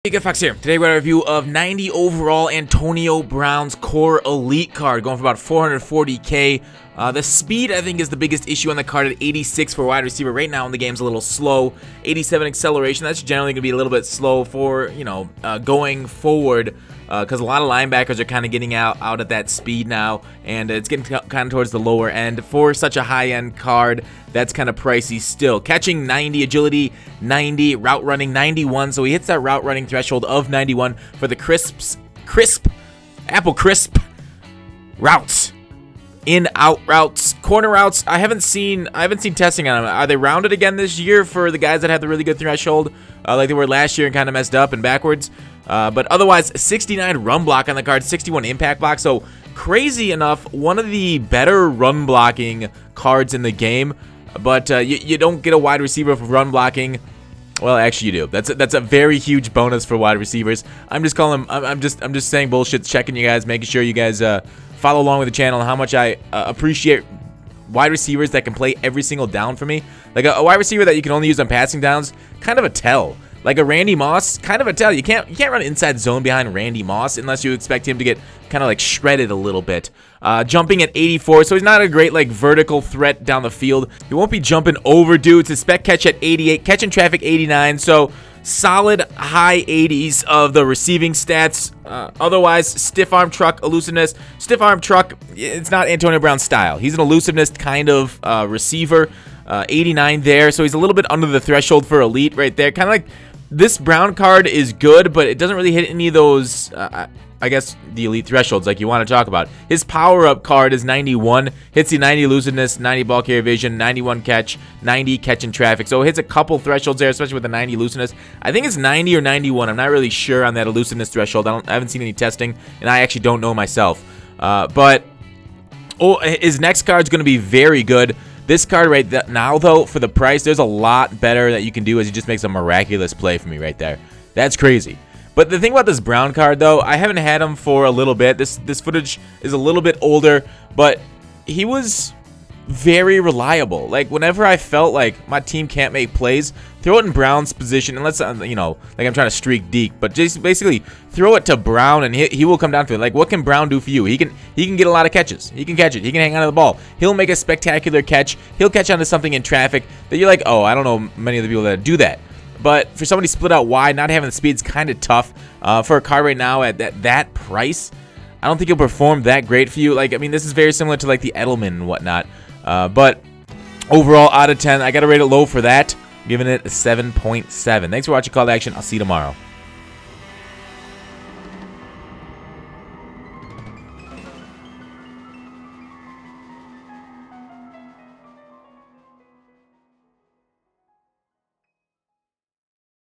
Hey, Good Fox here. Today we're going to review of 90 overall Antonio Brown's core elite card, going for about 440k. The speed, I think, is the biggest issue on the card at 86 for wide receiver. Right now in the game's a little slow. 87 acceleration, that's generally going to be a little bit slow for, going forward. Because a lot of linebackers are kind of getting out at that speed now, and it's getting kind of towards the lower end. For such a high-end card, that's kind of pricey still. Catching 90, agility 90, route running 91, so he hits that route running threshold of 91 for the apple crisp routes. In-out routes, corner routes. I haven't seen testing on them. Are they rounded again this year for the guys that have the really good threshold, like they were last year and kind of messed up and backwards? But otherwise, 69 run block on the card, 61 impact block. So crazy enough, one of the better run blocking cards in the game. But you don't get a wide receiver for run blocking. Well, actually, you do. That's a very huge bonus for wide receivers. I'm just saying bullshit, checking you guys, making sure you guys follow along with the channel and how much I appreciate wide receivers that can play every single down for me. Like a wide receiver that you can only use on passing downs, kind of a tell. Like a Randy Moss, kind of a tell. You can't run inside zone behind Randy Moss unless you expect him to get kind of like shredded a little bit. Jumping at 84, so he's not a great like vertical threat down the field. He won't be jumping over dudes. His spec catch at 88, catching traffic 89. So solid high 80s of the receiving stats. Otherwise, stiff arm truck, elusiveness. Stiff arm truck, it's not Antonio Brown's style. He's an elusiveness kind of receiver. 89 there, so he's a little bit under the threshold for elite right there. Kind of like this Brown card is good, but it doesn't really hit any of those, I guess, the elite thresholds like you want to talk about. His power-up card is 91, hits the 90 elusiveness, 90 ball carrier vision, 91 catch, 90 catch in traffic. So it hits a couple thresholds there, especially with the 90 elusiveness. I think it's 90 or 91. I'm not really sure on that elusiveness threshold. I haven't seen any testing, and I actually don't know myself. But his next card is going to be very good. This card right now, though, for the price, there's a lot better that you can do as he just makes a miraculous play for me right there. That's crazy. But the thing about this Brown card, though, I haven't had him for a little bit. This footage is a little bit older, but he was very reliable. Like, whenever I felt like my team can't make plays, throw it in Brown's position, and let's, like I'm trying to streak deep, but just basically throw it to Brown, and he will come down to it. Like, what can Brown do for you? He can get a lot of catches. He can catch it. He can hang on to the ball. He'll make a spectacular catch. He'll catch onto something in traffic that you're like, oh, I don't know many of the people that do that. But for somebody split out wide, not having the speed is kind of tough. For a card right now at that price, I don't think he'll perform that great for you. Like, I mean, this is very similar to like the Edelman and whatnot. But overall, out of 10, I got to rate it low for that, giving it a 7.7. Thanks for watching Call to Action. I'll see you tomorrow.